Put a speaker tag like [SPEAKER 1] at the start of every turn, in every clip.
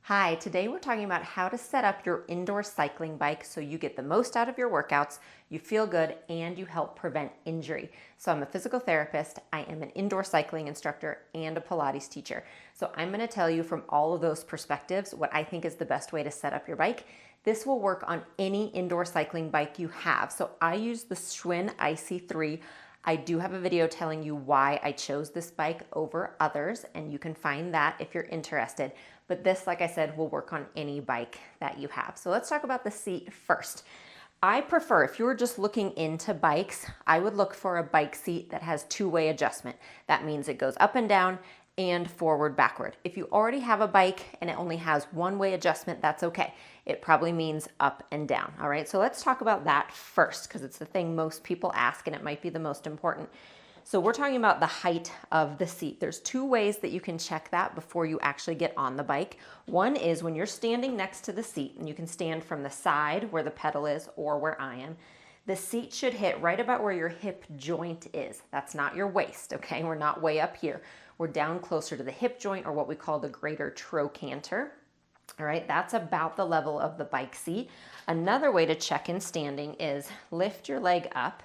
[SPEAKER 1] Hi, today we're talking about how to set up your indoor cycling bike so you get the most out of your workouts, you feel good, and you help prevent injury. So I'm a physical therapist, I am an indoor cycling instructor, and a Pilates teacher. So I'm going to tell you from all of those perspectives what I think is the best way to set up your bike. This will work on any indoor cycling bike you have. So I use the Schwinn IC3. I do have a video telling you why I chose this bike over others, and you can find that if you're interested. But this, like I said, will work on any bike that you have. So let's talk about the seat first. I prefer, if you're just looking into bikes, I would look for a bike seat that has two-way adjustment. That means it goes up and down and forward, backward. If you already have a bike and it only has one-way adjustment, that's okay. It probably means up and down, all right? So let's talk about that first because it's the thing most people ask and it might be the most important. So we're talking about the height of the seat. There's two ways that you can check that before you actually get on the bike. One is when you're standing next to the seat, and you can stand from the side where the pedal is or where I am. The seat should hit right about where your hip joint is. That's not your waist, okay? We're not way up here. We're down closer to the hip joint, or what we call the greater trochanter. All right, that's about the level of the bike seat. Another way to check in standing is lift your leg up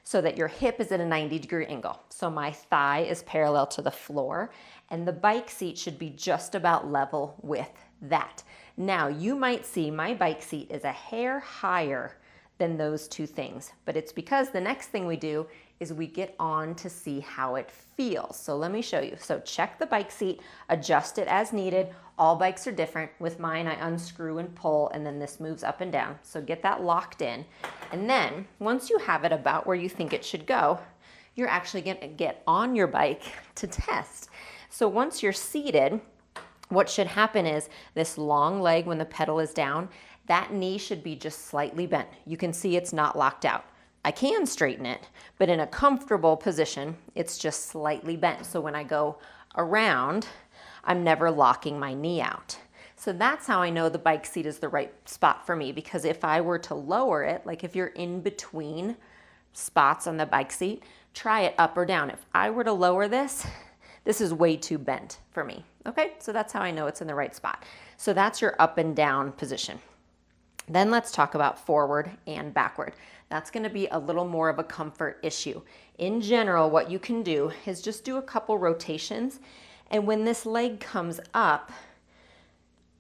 [SPEAKER 1] so that your hip is at a 90-degree angle. So my thigh is parallel to the floor, and the bike seat should be just about level with that. Now, you might see my bike seat is a hair higher than those two things, but it's because the next thing we do is we get on to see how it feels. So let me show you. So check the bike seat, adjust it as needed. All bikes are different. With mine, I unscrew and pull, and then this moves up and down. So get that locked in. And then once you have it about where you think it should go, you're actually gonna get on your bike to test. So once you're seated, what should happen is this long leg when the pedal is down, that knee should be just slightly bent. You can see it's not locked out. I can straighten it, but in a comfortable position, it's just slightly bent. So when I go around, I'm never locking my knee out. So that's how I know the bike seat is the right spot for me, because if I were to lower it, like if you're in between spots on the bike seat, try it up or down. If I were to lower this, this is way too bent for me. Okay, so that's how I know it's in the right spot. So that's your up and down position. Then let's talk about forward and backward. That's going to be a little more of a comfort issue. In general, what you can do is just do a couple rotations, and when this leg comes up,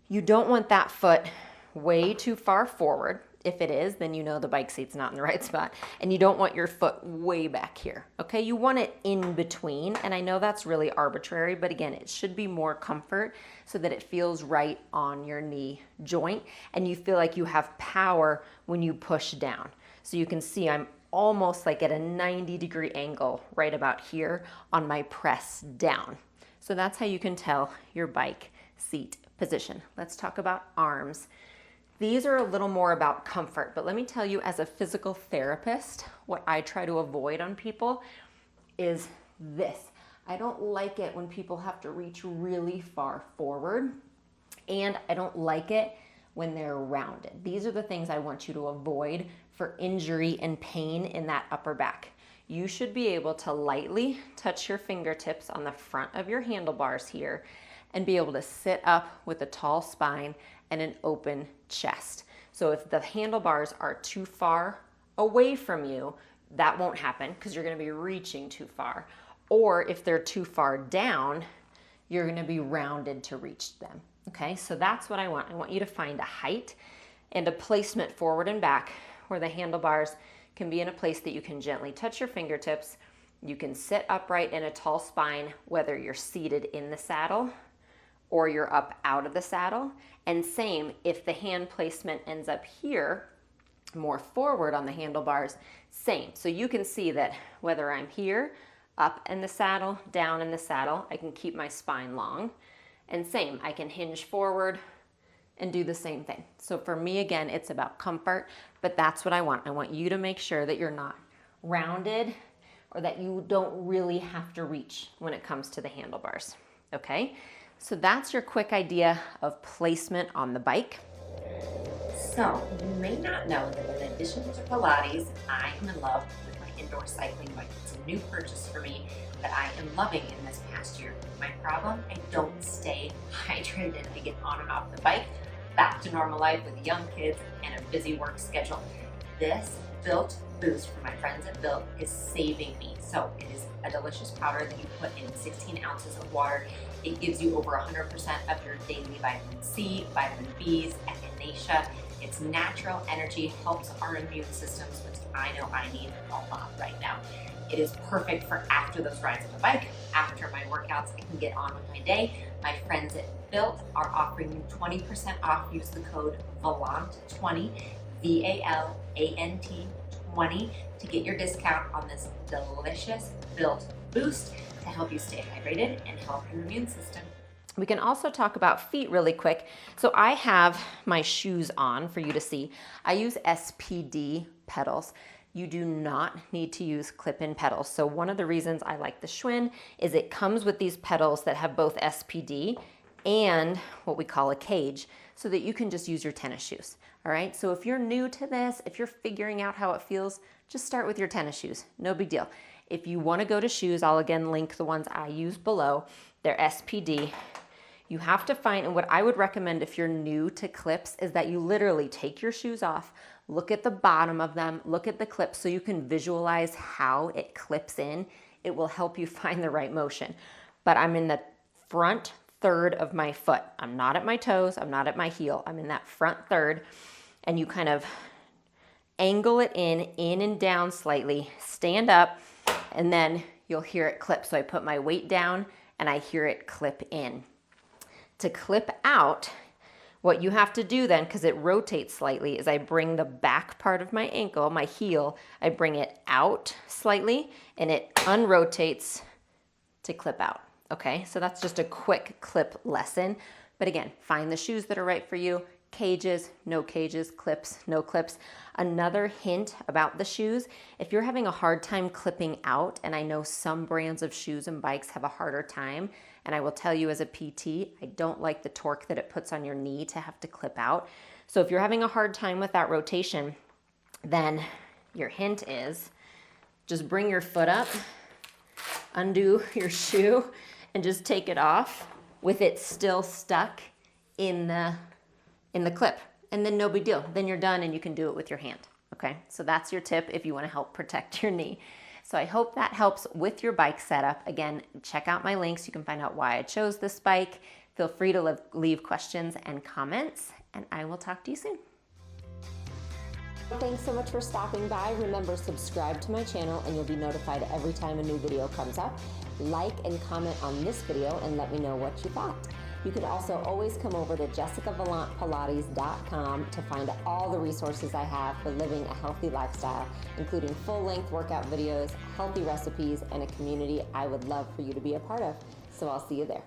[SPEAKER 1] you don't want that foot way too far forward. If it is, then you know the bike seat's not in the right spot, and you don't want your foot way back here, okay? You want it in between, and I know that's really arbitrary, but again, it should be more comfort so that it feels right on your knee joint, and you feel like you have power when you push down. So you can see I'm almost like at a 90-degree angle right about here on my press down. So that's how you can tell your bike seat position. Let's talk about arms. These are a little more about comfort, but let me tell you, as a physical therapist, what I try to avoid on people is this. I don't like it when people have to reach really far forward, and I don't like it when they're rounded. These are the things I want you to avoid for injury and pain in that upper back. You should be able to lightly touch your fingertips on the front of your handlebars here and be able to sit up with a tall spine and an open chest. So if the handlebars are too far away from you, that won't happen because you're going to be reaching too far. Or if they're too far down, you're going to be rounded to reach them. Okay, so that's what I want. I want you to find a height and a placement forward and back where the handlebars can be in a place that you can gently touch your fingertips. You can sit upright in a tall spine, whether you're seated in the saddle or you're up out of the saddle. And same, if the hand placement ends up here, more forward on the handlebars, same. So you can see that whether I'm here, up in the saddle, down in the saddle, I can keep my spine long. And same, I can hinge forward and do the same thing. So for me, again, it's about comfort, but that's what I want. I want you to make sure that you're not rounded or that you don't really have to reach when it comes to the handlebars, okay? So that's your quick idea of placement on the bike. So you may not know that in addition to Pilates, I am in love with my indoor cycling bike. It's a new purchase for me that I am loving in this past year. My problem, I don't stay hydrated. I get on and off the bike, back to normal life with young kids and a busy work schedule. This Built Boost from my friends at Built is saving me. So it is a delicious powder that you put in 16 ounces of water. It gives you over 100% of your daily vitamin C, vitamin Bs, echinacea. It's natural energy, helps our immune systems, which I know I need a lot right now. It is perfect for after those rides on the bike, after my workouts, I can get on with my day. My friends at Built are offering you 20% off. Use the code VALANT20, VALANT 20 to get your discount on this delicious Built Boost to help you stay hydrated and help your immune system. We can also talk about feet really quick. So I have my shoes on for you to see. I use SPD pedals. You do not need to use clip-in pedals. So one of the reasons I like the Schwinn is it comes with these pedals that have both SPD and what we call a cage, so that you can just use your tennis shoes. All right, so if you're new to this, if you're figuring out how it feels, just start with your tennis shoes, no big deal. If you wanna go to shoes, I'll again link the ones I use below. They're SPD. You have to find, and what I would recommend if you're new to clips is that you literally take your shoes off, look at the bottom of them, look at the clips so you can visualize how it clips in. It will help you find the right motion. But I'm in the front third of my foot. I'm not at my toes, I'm not at my heel. I'm in that front third, and you kind of angle it in and down slightly, stand up, and then you'll hear it clip. So I put my weight down and I hear it clip in. To clip out, what you have to do then, because it rotates slightly, is I bring the back part of my ankle, my heel, I bring it out slightly and it unrotates to clip out. Okay, so that's just a quick clip lesson. But again, find the shoes that are right for you. Cages, no cages, clips, no clips. Another hint about the shoes, if you're having a hard time clipping out, and I know some brands of shoes and bikes have a harder time, and I will tell you as a PT, I don't like the torque that it puts on your knee to have to clip out. So if you're having a hard time with that rotation, then your hint is just bring your foot up, undo your shoe, and just take it off with it still stuck in the clip. And then no big deal. Then you're done and you can do it with your hand. Okay, so that's your tip if you want to help protect your knee. So I hope that helps with your bike setup. Again, check out my links. You can find out why I chose this bike. Feel free to leave questions and comments, and I will talk to you soon. Thanks so much for stopping by. Remember, subscribe to my channel and you'll be notified every time a new video comes up. Like and comment on this video and let me know what you thought. You can also always come over to jessicavalantpilates.com to find all the resources I have for living a healthy lifestyle, including full-length workout videos, healthy recipes, and a community I would love for you to be a part of. So I'll see you there.